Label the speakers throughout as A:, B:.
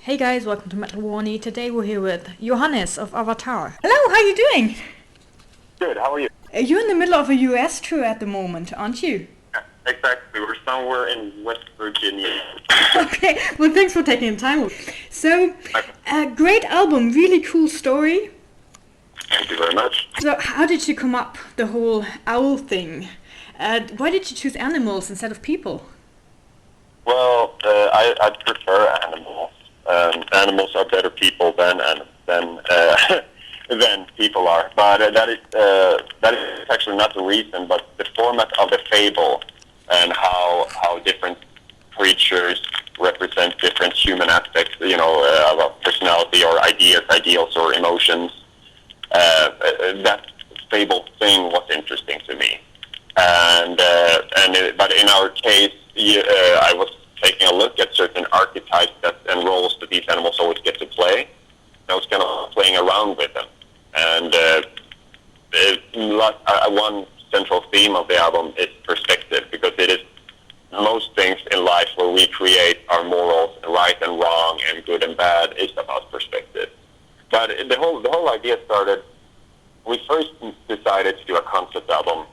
A: Hey guys, welcome to Metal Warney. Today we're here with Johannes of Avatar. Hello, how are you doing?
B: Good, how are you?
A: You're in the middle of a US tour at the moment, aren't you?
B: Yeah, exactly, we're somewhere in West Virginia.
A: Okay, well thanks for taking the time. So, great album, really cool story.
B: Thank you very much.
A: So how did you come up the whole owl thing? Why did you choose animals instead of people?
B: Well, I prefer animals. Animals are better people than than people are. But that is actually not the reason, but the format of the fable and how different creatures represent different human aspects, of personality or ideas, ideals or emotions. That fable thing was interesting to me. But in our case, I was taking a look at certain archetypes and roles that these animals always get to play. And I was kind of playing around with them. And one central theme of the album is perspective, because it is most things in life where we create our morals, right and wrong, and good and bad, is about perspective. But the whole idea started. We first decided to do a concept album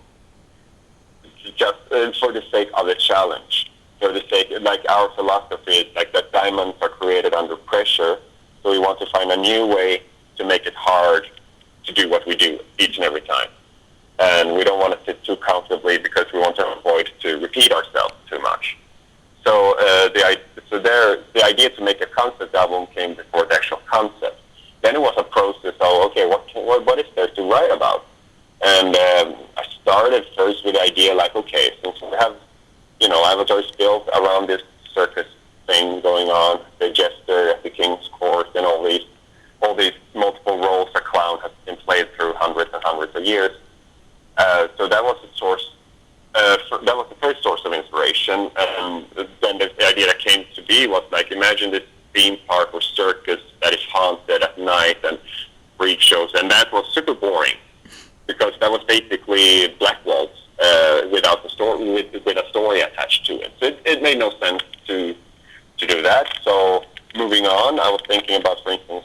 B: just for the sake of the challenge. For the sake, like our philosophy is like that diamonds are created under pressure, so we want to find a new way to make it hard to do what we do each and every time. And we don't want to sit too comfortably because we want to avoid to repeat ourselves too much. So the idea to make a concept album came before the actual concept. Then it was a process of, okay, what is there to write about? And I started first with the idea like, okay, since we have, Avatar is built around this circus thing going on, the jester at the king's court, and all these multiple roles a clown has been played through hundreds and hundreds of years. So that was the source. That was the first source of inspiration. And then the idea that came to be was like, imagine this theme park or circus that is haunted at night and freak shows, and that was super boring because that was basically black walls without the story, with a story attached to it. So it made no sense to do that. So moving on, I was thinking about, for instance,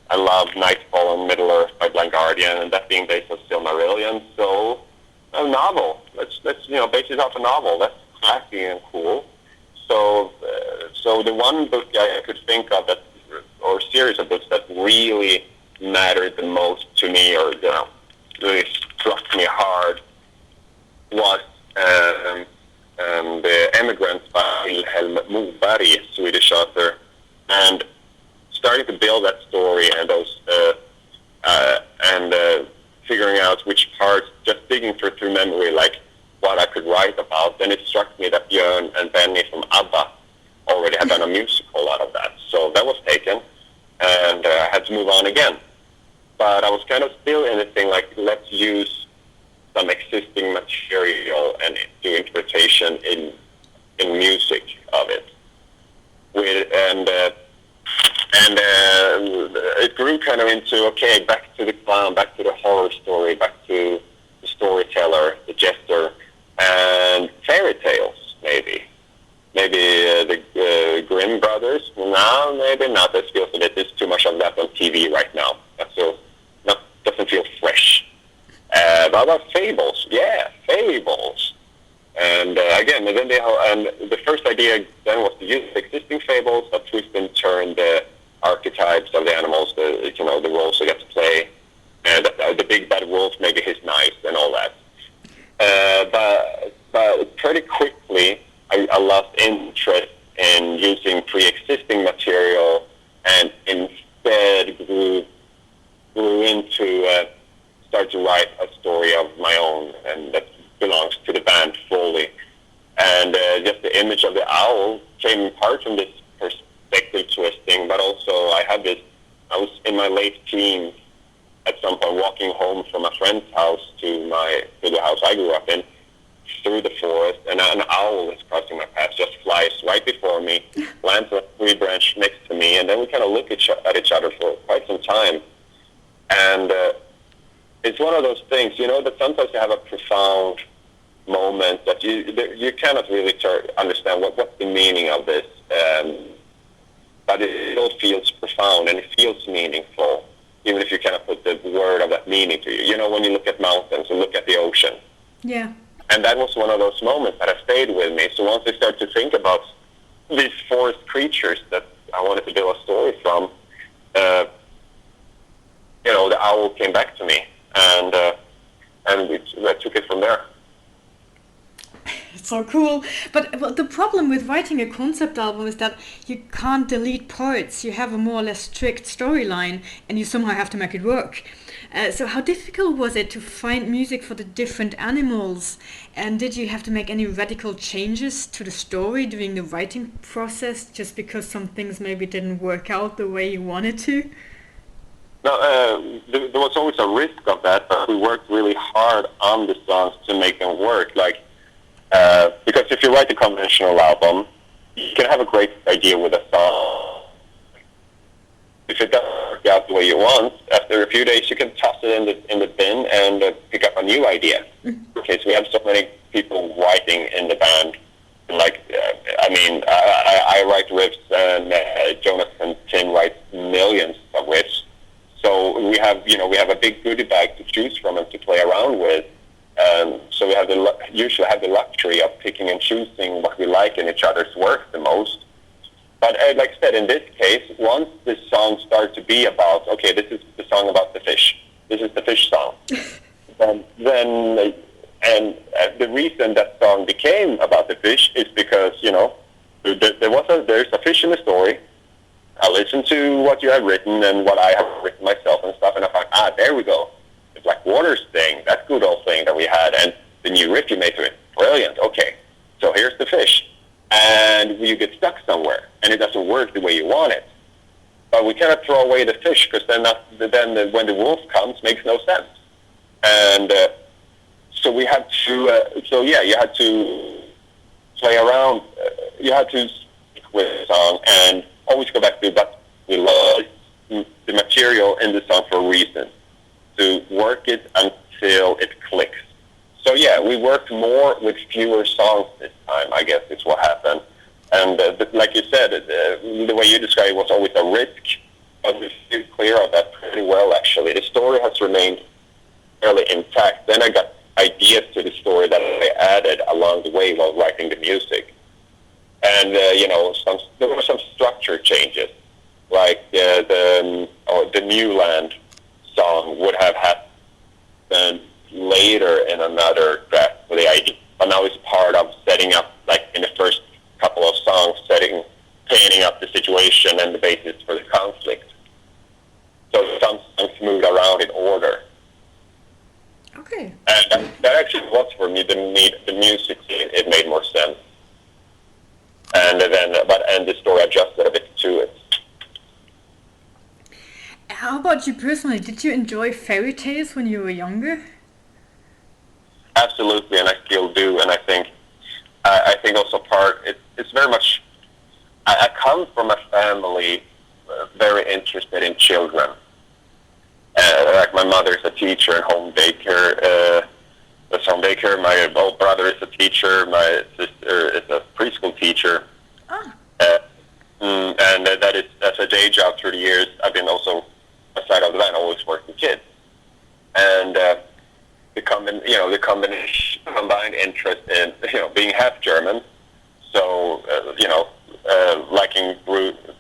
B: I love Nightfall and Middle Earth by Blind Guardian, and that being based on Silmarillion. So a novel. Let's base it off a novel. That's classy and cool. So the one book I could think of or series of books that really mattered the most to me, or really struck me hard, was The Emigrants by Vilhelm Moberg, Swedish author, and starting to build that story and those figuring out which parts, just digging through memory, like what I could write about. Then it struck me that Björn and Benny from ABBA already had done a musical out of that. So that was taken, and I had to move on again. But I was kind of still in the thing, like, let's use some existing material and do interpretation in music of it. It grew kind of into, okay, back to the clown, back to the horror story, back to the storyteller, the jester, and fairy tales, maybe. Maybe the Grimm brothers? No, maybe not. That feels a bit, there's too much of that on TV right now. Doesn't feel fresh. But about fables? Yeah, fables. And again, then the first idea then was to use existing fables, but twist and turn the archetypes of the animals, the roles they get to play. And the big bad wolf, maybe he's nice and all that. But pretty quickly, I lost interest in using pre-existing material, and instead grew into start to write a story of my own, and that belongs to the band fully. And just the image of the owl came in part from this perspective twisting, but also I was in my late teens at some point walking home from a friend's house to the house I grew up in, through the forest, and an owl is crossing my path, just flies right before me, lands on a tree branch next to me, and then we kind of look at each other for quite some time. And it's one of those things, that sometimes you have a profound moment that you cannot really understand what's the meaning of this. But it all feels moments that have stayed with me. So once I started to think about these forest creatures that I wanted to build a story from, the owl came back to me, and I took it from there.
A: It's so cool. But the problem with writing a concept album is that you can't delete parts. You have a more or less strict storyline, and you somehow have to make it work. So how difficult was it to find music for the different animals? And did you have to make any radical changes to the story during the writing process just because some things maybe didn't work out the way you wanted to?
B: No, there was always a risk of that, but we worked really hard on the songs to make them work. Because if you write a conventional album, you can have a great idea with a song. If it doesn't work out the way you want, after a few days you can toss it in the bin and pick up a new idea. Okay, so we have so many people writing in the band. I write riffs, and Jonas and Tim write millions of riffs. So we have a big goodie bag to choose from and to play around with. So we usually have the luxury of picking and choosing what we like in each other's work the most. But like I said, in this case, once the song started to be about, okay, this is the song about the fish. This is the fish song. The reason that song became about the fish is because, there's a fish in the story. I listened to what you have written and what I have written myself and stuff, and I thought, there we go. The Black Waters thing, that good old thing that we had, and the new riff you made to it, brilliant. Okay, so here's the fish, and you get stuck somewhere, and it doesn't work the way you want it. But we cannot throw away the fish, because then when the wolf comes, makes no sense. And so we had to. You had to play around. You had to stick with the song and always go back to what we love the material in the song for a reason. To work it until it clicks. So we worked more with fewer songs this time, I guess is what happened. And like you said, the way you described it was always a risk, but we feel clear of that pretty well, actually. The story has remained fairly intact. Then I got ideas to the story that I added along the way while writing the music. And, there were some structure changes, like the New Land song would have happened later in another draft for the idea, but now it's part of setting up, like in the first couple of songs, painting up the situation and the basis for the conflict. So some songs moved around in order.
A: Okay.
B: And that actually was for me the music. It made more sense. And the story adjusted a bit to it.
A: How about you personally? Did you enjoy fairy tales when you were younger?
B: Absolutely, and I still do. And I think also it's very much. I come from a family very interested in children. Like my mother is a teacher and home baker. My old brother is a teacher. My sister is a preschool teacher.
A: Oh.
B: And that is, as a day job through the years, I've been also, aside of that, always worked with kids. And the combined interest in, being half German, so, liking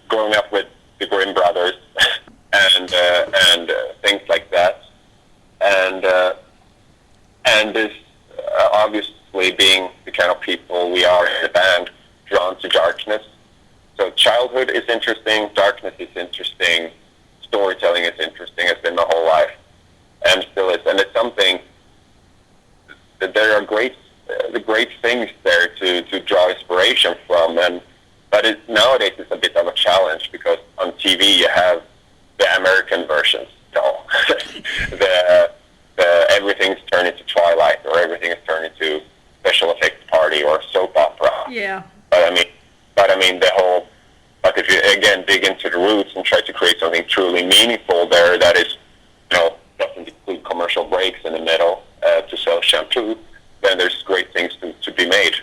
B: growing up with the Grimm brothers and things like that. And this, obviously being the kind of people we are in the band, drawn to darkness. So childhood is interesting, darkness is interesting, storytelling is interesting, it's been my whole life, and still is. And it's something that there are great things there to draw inspiration from. But nowadays it's a bit of a challenge because on TV you have the American versions. So everything's turned into Twilight, or everything is turned into special effects party or soap opera.
A: Yeah.
B: But if you again dig into the roots and try to create something truly meaningful there, that is, doesn't include commercial breaks in the middle to sell shampoo, then there's great things to be made.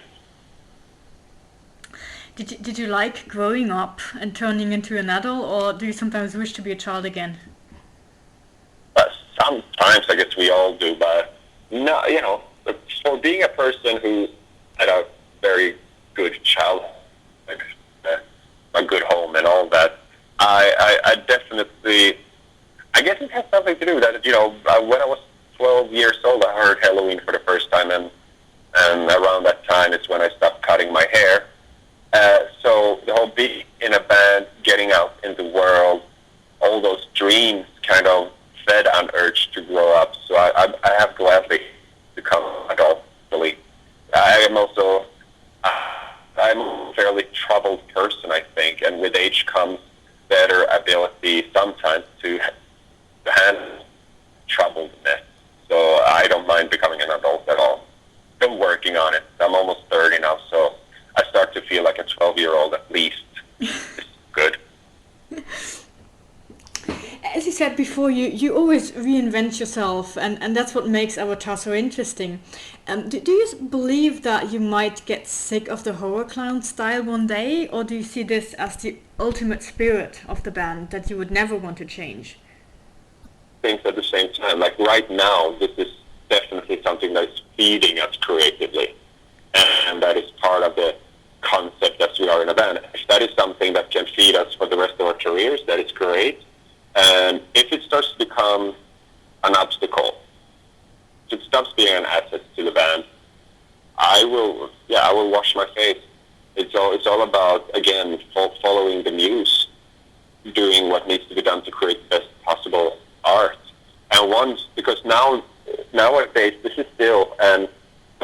A: Did you like growing up and turning into an adult, or do you sometimes wish to be a child again?
B: Sometimes I guess we all do, but no, for being a person who at mostly, I guess it has something to do with that, when I was 12 years old, I heard Halloween for the first time, and around that time is when I stopped cutting my hair. So the whole being in a band, getting out in the world, all those dreams kind of fed an urge to grow up. So I have gladly become an adult. Really, I'm a fairly troubled person, I think, and with age comes better ability sometimes to handle troubledness. So I don't mind becoming an adult at all. Still working on it. I'm almost 30 now, so I start to feel like a 12-year-old at least. It's good.
A: As you said before, you always reinvent yourself, and that's what makes Avatar so interesting. Do you believe that you might get sick of the horror clown style one day, or do you see this as the ultimate spirit of the band that you would never want to change?
B: Things at the same time. Like right now, this is definitely something that is feeding us creatively, and that is part of the concept that we are in a band. If that is something that can feed us for the rest of our careers, that is great. And if it starts to become an obstacle, if it stops being an asset to the band, I will wash my face. It's all about, again, following the muse, doing what needs to be done to create the best possible art. And because nowadays, this is still a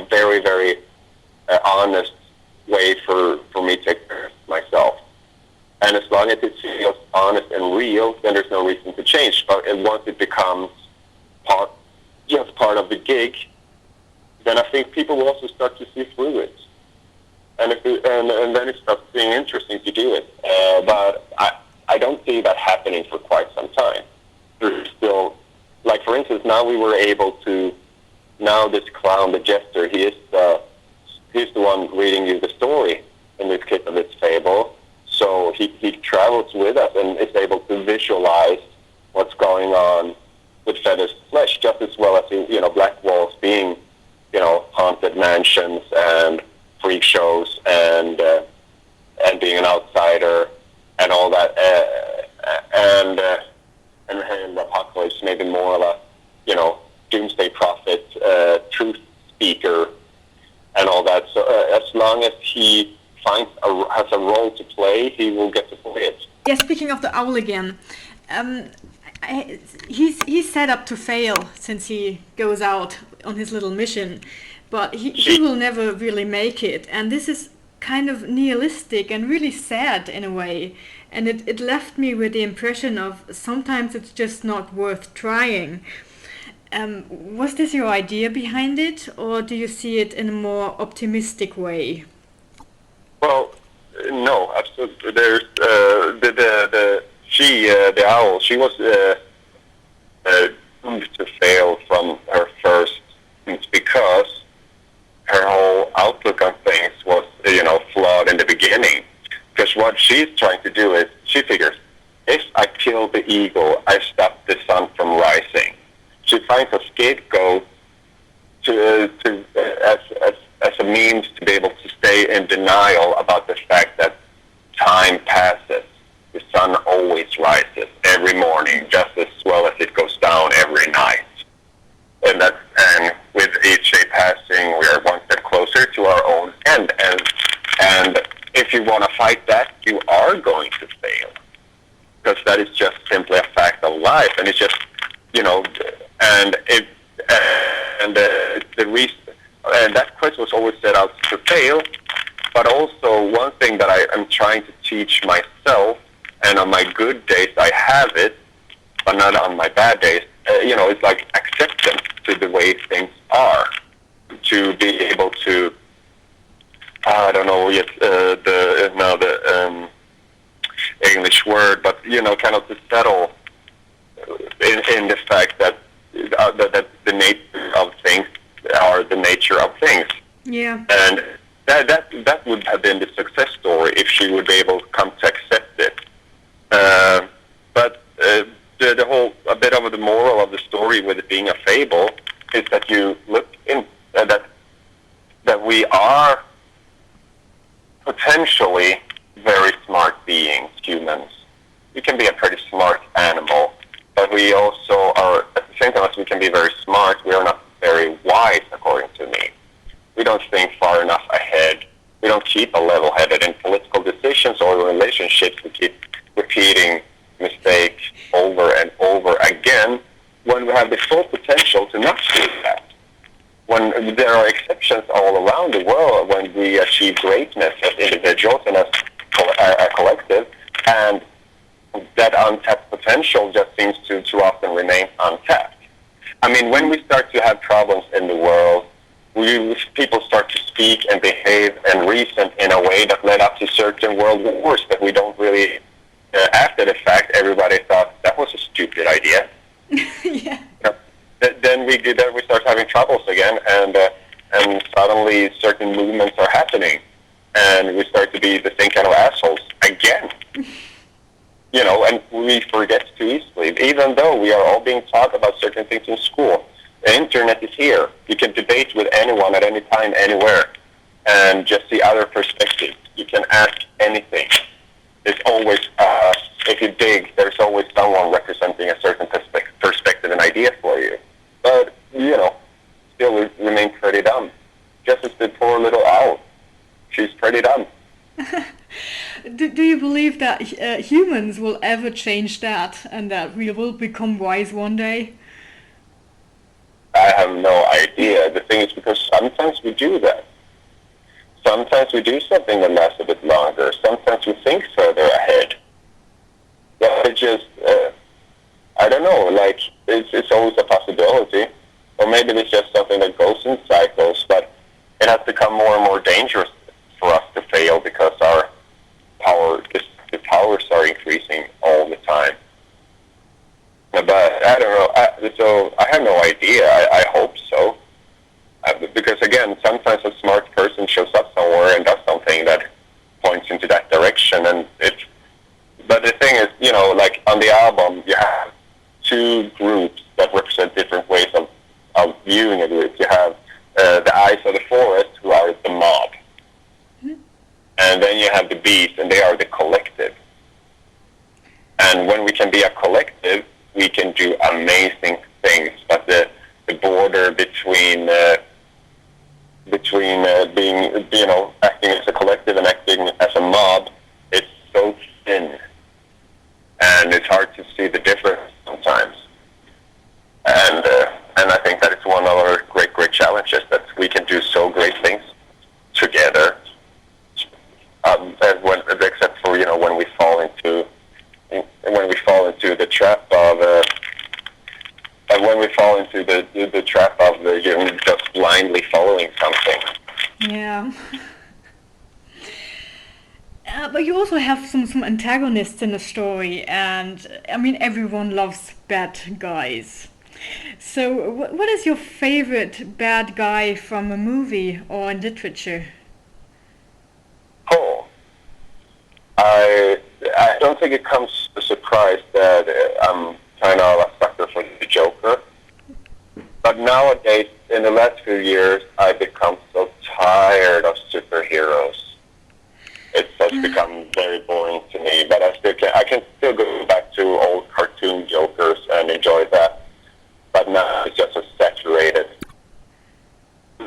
B: very, very honest way for me to express myself. And as long as it feels honest and real, then there's no reason to change. But once it becomes just part of the gig, then I think people will also start to see through it. And then it starts being interesting to do it. But I don't see that happening for quite some time. There's still, like for instance, now we were able to, now this clown, the jester, he's the one reading you the story in this case of this fable. So he travels with us and is able to visualize what's going on with Feather's flesh, just as well as Black Walls being, haunted mansions and freak shows and being an outsider and all that, and the Apocalypse maybe more of a doomsday prophet, truth speaker, and all that. So as long as he has a role to play, he will get to play it.
A: Yeah, speaking of the owl again, he's set up to fail since he goes out on his little mission, but he will never really make it, and this is kind of nihilistic and really sad in a way, and it left me with the impression of sometimes it's just not worth trying. Was this your idea behind it, or do you see it in a more optimistic way?
B: Well, no, absolutely. There's the owl. She was doomed to fail from her first, because her whole outlook on things was, flawed in the beginning. Because what she's trying to do is, she figures, if I kill the eagle, I stop the sun from rising. She finds a scapegoat as a means to be able to stay in denial about the fact that time passes. The sun always rises every morning, just as well as it goes down every night. And with each day passing, we are one step closer to our own end. And if you want to fight that, you are going to fail, because that is just simply a fact of life. And it's just, the reason. And that quest was always set out to fail, but also one thing that I am trying to teach myself, and on my good days I have it, but not on my bad days, it's like acceptance to the way things are, to be able to, I don't know yet the English word, but kind of to settle in the fact that the nature of things are the nature of things.
A: Yeah.
B: And that would have been the success story if she would be able to come to accept it. But the whole, a bit of the moral of the story with it being a fable is that you look in that we are potentially very smart beings, humans, we can be a pretty smart animal, but we also are, at the same time as we can be very smart, we are not very wise, according to me. We don't think far enough ahead. We don't keep a level-headed in political decisions or relationships. We keep repeating mistakes over and over again when we have the full potential to not do that. When there are exceptions all around the world, when we achieve greatness as individuals and as a collective, and that untapped potential just seems to too often remain untapped. I mean, when we start to have problems in the world, people start to speak and behave and reason in a way that led up to certain world wars that we don't really, after the fact, everybody thought that was a stupid idea.
A: Yeah.
B: Then we start having troubles again, and suddenly certain movements are happening, and we start to be the same kind of assholes again. You know, and we forget too easily, even though we are all being taught about certain things in school. The internet is here. You can debate with anyone at any time, anywhere, and just see other perspectives. You can ask anything. There's always, if you dig, there's always someone representing a certain perspective and idea for you. But, you know, still we remain pretty dumb. Just as the poor little owl. She's pretty dumb.
A: Do you believe that humans will ever change that, and that we will become wise one day?
B: I have no idea. The thing is, because sometimes we do that. Sometimes we do something that lasts a bit longer. Sometimes we think further ahead. But it just, I don't know, like, it's always a possibility. Or maybe it's just something that goes in cycles, but it has become more and more dangerous for us to fail because our the powers are increasing all the time. But I don't know. So I have no idea. I hope so. Because again, sometimes a smart person shows up somewhere and does something that points into that direction. But the thing is, you know, like on the album, you have two groups that represent different ways of viewing a group. You have the eyes of the forest, who are the mob. And then you have the beast, and they are the collective. And when we can be a collective, we can do amazing things. But the border between being, you know, acting as a collective and acting as a mob, it's so thin. And it's hard to see the difference sometimes. And I think that it's one of our great challenges, that we can do so great things together. Except for, you know, when we fall into the trap of you know, just blindly following something.
A: Yeah. But you also have some antagonists in the story, and I mean, everyone loves bad guys. So what is your favorite bad guy from a movie or in literature?
B: Oh, I don't think it comes as a surprise that I'm kind of a sucker for the Joker. But nowadays, in the last few years, I've become so tired of superheroes. It's just become very boring to me. But I can still go back to old cartoon Jokers and enjoy that. But now it's just so saturated.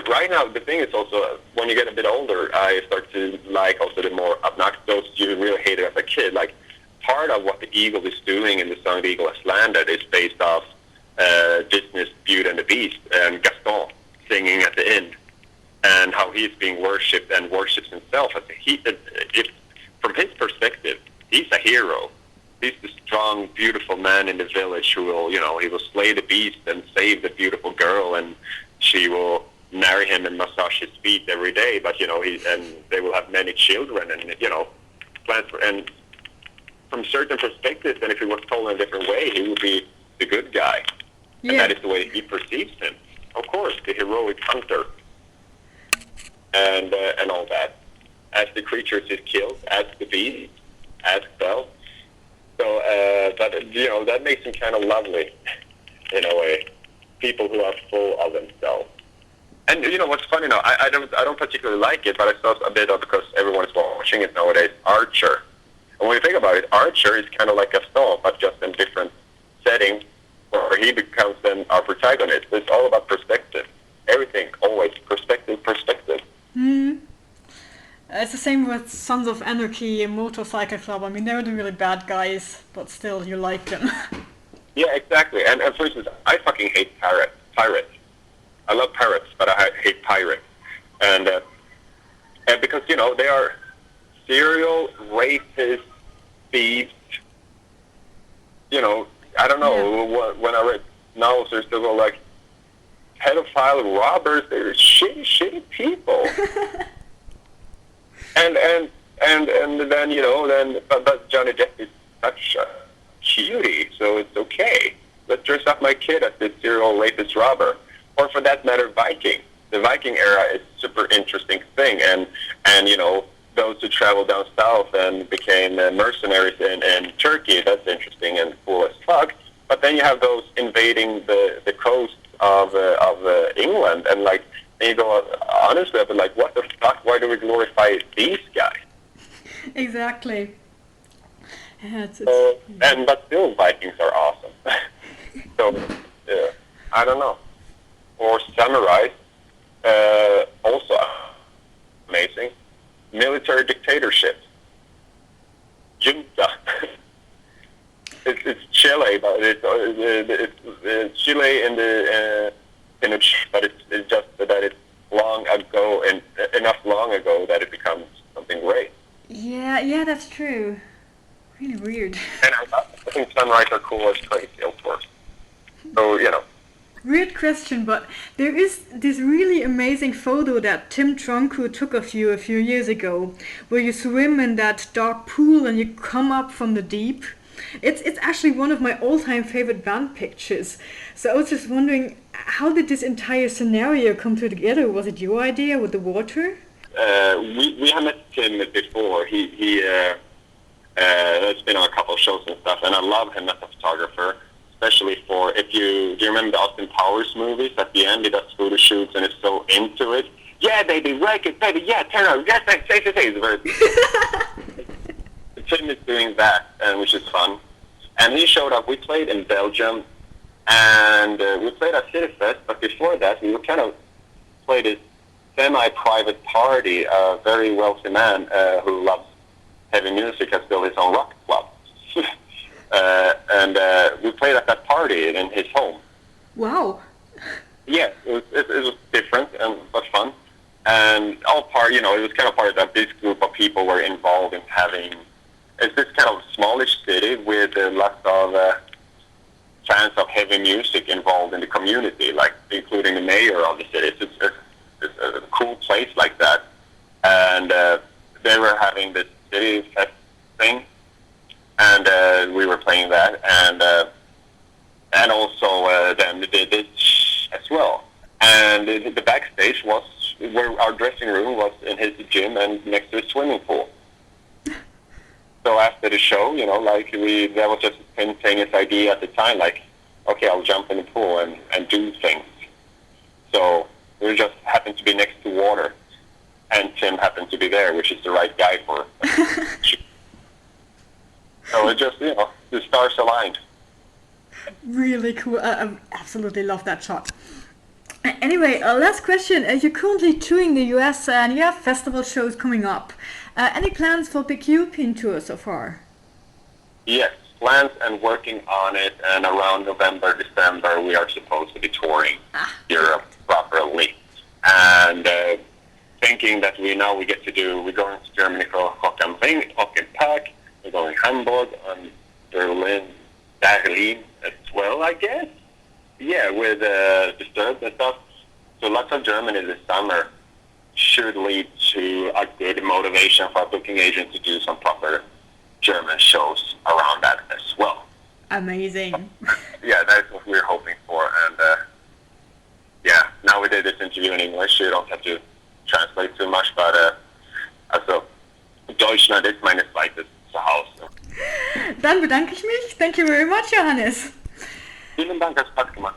B: Right now, the thing is also, when you get a bit older, I start to like also the more obnoxious, those you really hated as a kid. Like, part of what the Eagle is doing in the song The Eagle Has Landed is based off Disney's Beauty and the Beast and Gaston singing at the end, and how he's being worshipped and worships himself. From his perspective, he's a hero. He's the strong, beautiful man in the village who will, you know, he will slay the beast and save the beautiful girl, and she will marry him and massage his feet every day. But, you know, and they will have many children, and, you know, and from certain perspectives, and if he was told in a different way, he would be the good guy. Yeah. And that is the way he perceives him. Of course, the heroic hunter and all that. As the creatures is killed, as the beast, as well. So, but, you know, that makes him kind of lovely, in a way. People who are full of themselves. And, you know, what's funny now, I don't particularly like it, but I saw a bit of, because everyone is watching it nowadays, Archer. And when you think about it, Archer is kind of like Gaston, but just in different setting, where he becomes then our protagonist. It's all about perspective. Everything, always perspective, perspective.
A: Mm. It's the same with Sons of Anarchy and Motorcycle Club. I mean, they're the really bad guys, but still, you like them.
B: Yeah, exactly. And for instance, I fucking hate pirates. I love pirates, but I hate pirates. And because, you know, they are serial rapists, thieves. You know, I don't know, when I read novels, there's still like pedophile robbers, they're shitty people. and then, you know, but Johnny Depp is such a cutie, so it's okay. Let's dress up my kid as this serial rapist robber. Or for that matter, Viking. The Viking era is a super interesting thing, and you know, those who traveled down south and became mercenaries in Turkey, that's interesting and cool as fuck. But then you have those invading the coast of England, and like, and you go, honestly, I'd be like, what the fuck, why do we glorify these guys?
A: Exactly. Yeah,
B: but still, Vikings are awesome. So, I don't know. Or samurais, also amazing. Military dictatorship. Junta. It's Chile, but it's Chile in the but it's just that it's long ago and enough long ago that it becomes something great.
A: Yeah, that's true. Really weird.
B: And I think samurais are cool as crazy, of course. So, you know.
A: Weird question, but there is this really amazing photo that Tim Tronckoe took of you a few years ago, where you swim in that dark pool and you come up from the deep. It's actually one of my all-time favorite band pictures. So I was just wondering, how did this entire scenario come together? Was it your idea with the water?
B: We have met Tim before. He has been on a couple of shows and stuff, and I love him as a photographer. Especially for, do you remember the Austin Powers movies? At the end, he does photo shoots and is so into it. Yeah, baby, wreck it, baby, yeah, turn around, yes, say. It's very... Tim is doing that, which is fun. And he showed up. We played in Belgium, and we played at City Fest, but before that, we kind of played a semi-private party. A very wealthy man who loves heavy music has built his own rock club. And we played at that party in his home.
A: Wow.
B: Yeah, it was different but fun. And it was kind of part of that. This group of people were involved in having. It's this kind of smallish city with lots of fans of heavy music involved in the community, like including the mayor of the city. It's a cool place like that. And they were having this city fest thing. And we were playing that, and also then they did this as well. And the backstage was where our dressing room was in his gym and next to a swimming pool. So after the show, you know, like that was just him saying his idea at the time, like, okay, I'll jump in the pool and do things. So we just happened to be next to water, and Tim happened to be there, which is the right guy for it. So it just, you know, the stars aligned.
A: Really cool. I absolutely love that shot. Anyway, last question. You're currently touring the US and you have festival shows coming up. Any plans for big European tour so far?
B: Yes, plans and working on it. And around November, December, we are supposed to be touring Europe properly. And thinking that we're going to Germany for Rock am Ring, Rock im Park. We're going Hamburg and Berlin as well, I guess. Yeah, with Disturbed and stuff. So lots of Germany this summer should lead to a good motivation for a booking agent to do some proper German shows around that as well.
A: Amazing.
B: Yeah, that's what we're hoping for. And now we did this interview in English. You don't have to translate too much, but also Deutschland ist meine zweite Zuhause.
A: Dann bedanke ich mich. Thank you very much, Johannes.
B: Vielen Dank, hat Spaß gemacht.